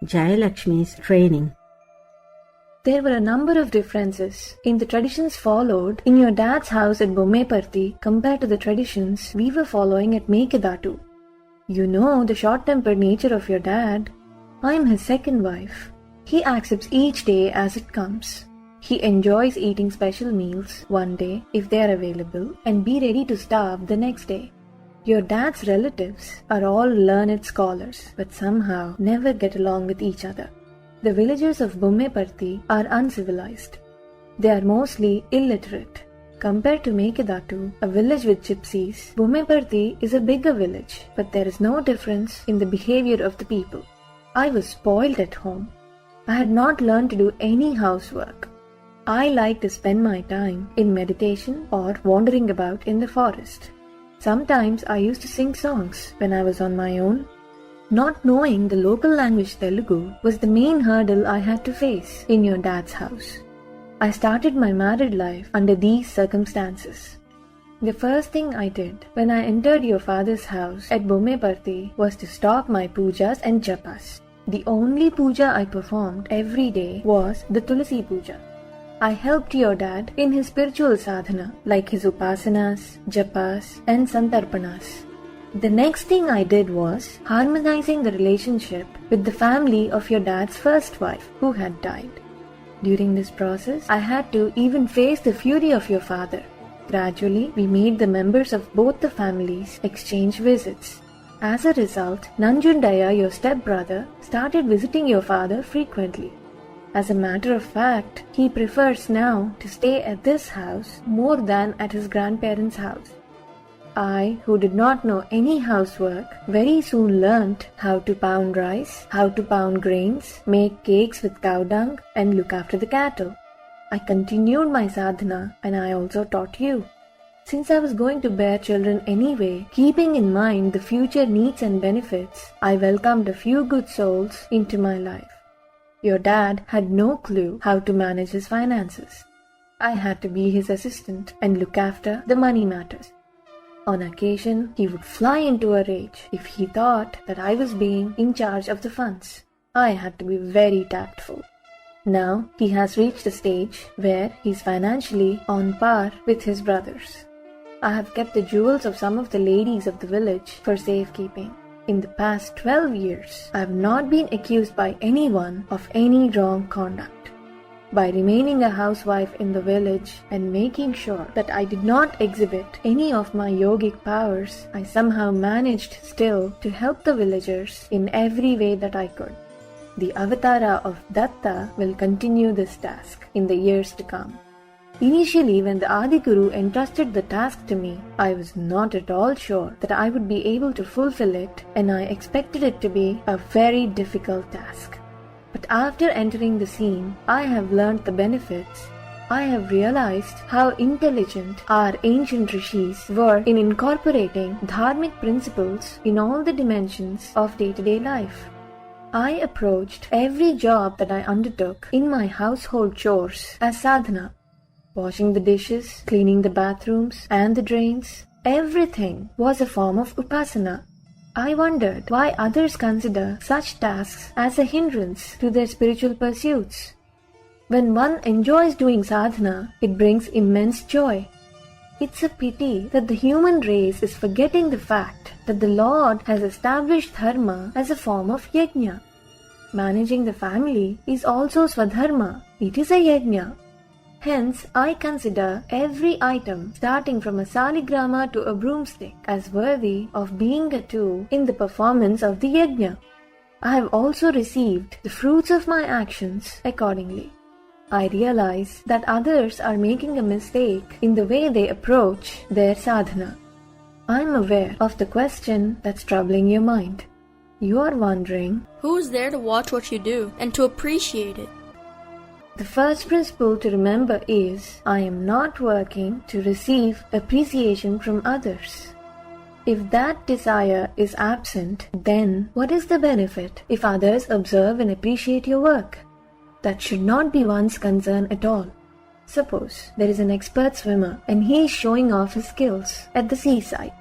Jayalakshmi's training. There were a number of differences in the traditions followed in your dad's house at Bommeparthi compared to the traditions we were following at Mekedatu. You know the short-tempered nature of your dad. I am his second wife. He accepts each day as it comes. He enjoys eating special meals one day if they are available and be ready to starve the next day. Your dad's relatives are all learned scholars but somehow never get along with each other. The villagers of Bommeparthi are uncivilized. They are mostly illiterate. Compared to Mekedatu, a village with gypsies, Bommeparthi is a bigger village, but there is no difference in the behavior of the people. I was spoiled at home. I had not learned to do any housework. I liked to spend my time in meditation or wandering about in the forest. Sometimes I used to sing songs when I was on my own. Not knowing the local language Telugu was the main hurdle I had to face in your dad's house. I started my married life under these circumstances. The first thing I did when I entered your father's house at Bommeparthi was to stop my pujas and japas. The only puja I performed every day was the Tulasi puja. I helped your dad in his spiritual sadhana like his Upasanas, Japas and Santarpanas. The next thing I did was harmonizing the relationship with the family of your dad's first wife who had died. During this process, I had to even face the fury of your father. Gradually, we made the members of both the families exchange visits. As a result, Nanjundaya, your stepbrother, started visiting your father frequently. As a matter of fact, he prefers now to stay at this house more than at his grandparents' house. I, who did not know any housework, very soon learnt how to pound rice, how to pound grains, make cakes with cow dung, and look after the cattle. I continued my sadhana and I also taught you. Since I was going to bear children anyway, keeping in mind the future needs and benefits, I welcomed a few good souls into my life. Your dad had no clue how to manage his finances. I had to be his assistant and look after the money matters. On occasion, he would fly into a rage if he thought that I was being in charge of the funds. I had to be very tactful. Now, he has reached a stage where he is financially on par with his brothers. I have kept the jewels of some of the ladies of the village for safekeeping. In the past 12 years, I have not been accused by anyone of any wrong conduct. By remaining a housewife in the village and making sure that I did not exhibit any of my yogic powers, I somehow managed still to help the villagers in every way that I could. The avatara of Datta will continue this task in the years to come. Initially, when the Adi Guru entrusted the task to me, I was not at all sure that I would be able to fulfill it, and I expected it to be a very difficult task. But after entering the scene, I have learnt the benefits. I have realized how intelligent our ancient rishis were in incorporating dharmic principles in all the dimensions of day-to-day life. I approached every job that I undertook in my household chores as sadhana. Washing the dishes, cleaning the bathrooms and the drains, everything was a form of upasana. I wondered why others consider such tasks as a hindrance to their spiritual pursuits. When one enjoys doing sadhana, it brings immense joy. It's a pity that the human race is forgetting the fact that the Lord has established dharma as a form of yajna. Managing the family is also Swadharma. It is a yajna. Hence, I consider every item starting from a saligrama to a broomstick as worthy of being a tool in the performance of the yajna. I have also received the fruits of my actions accordingly. I realize that others are making a mistake in the way they approach their sadhana. I am aware of the question that's troubling your mind. You are wondering, who is there to watch what you do and to appreciate it? The first principle to remember is, I am not working to receive appreciation from others. If that desire is absent, then what is the benefit if others observe and appreciate your work? That should not be one's concern at all. Suppose there is an expert swimmer and he is showing off his skills at the seaside.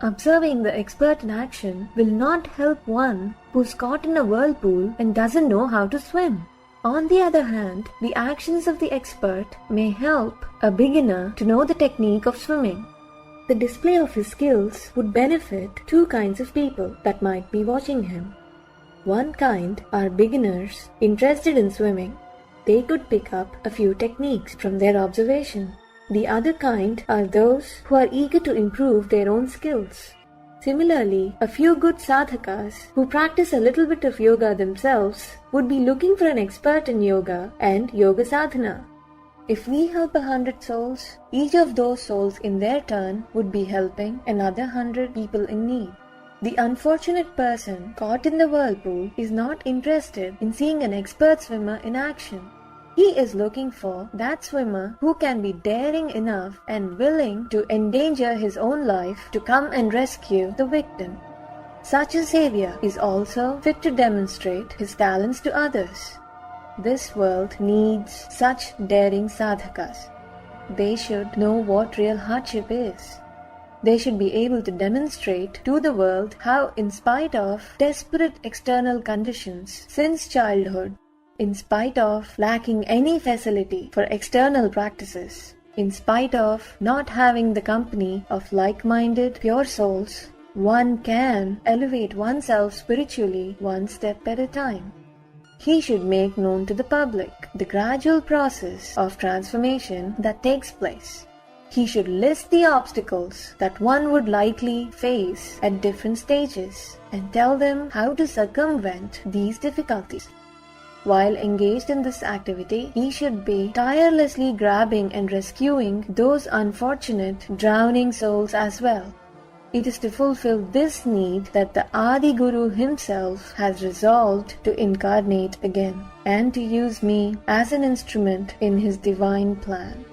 Observing the expert in action will not help one who's caught in a whirlpool and doesn't know how to swim. On the other hand, the actions of the expert may help a beginner to know the technique of swimming. The display of his skills would benefit two kinds of people that might be watching him. One kind are beginners interested in swimming. They could pick up a few techniques from their observation. The other kind are those who are eager to improve their own skills. Similarly, a few good sadhakas who practice a little bit of yoga themselves would be looking for an expert in yoga and yoga sadhana. If we help 100 souls, each of those souls in their turn would be helping another 100 people in need. The unfortunate person caught in the whirlpool is not interested in seeing an expert swimmer in action. He is looking for that swimmer who can be daring enough and willing to endanger his own life to come and rescue the victim. Such a savior is also fit to demonstrate his talents to others. This world needs such daring sadhakas. They should know what real hardship is. They should be able to demonstrate to the world how, in spite of desperate external conditions since childhood, in spite of lacking any facility for external practices, in spite of not having the company of like-minded pure souls, one can elevate oneself spiritually one step at a time. He should make known to the public the gradual process of transformation that takes place. He should list the obstacles that one would likely face at different stages and tell them how to circumvent these difficulties. While engaged in this activity, he should be tirelessly grabbing and rescuing those unfortunate drowning souls as well. It is to fulfill this need that the Adi Guru himself has resolved to incarnate again and to use me as an instrument in his divine plan.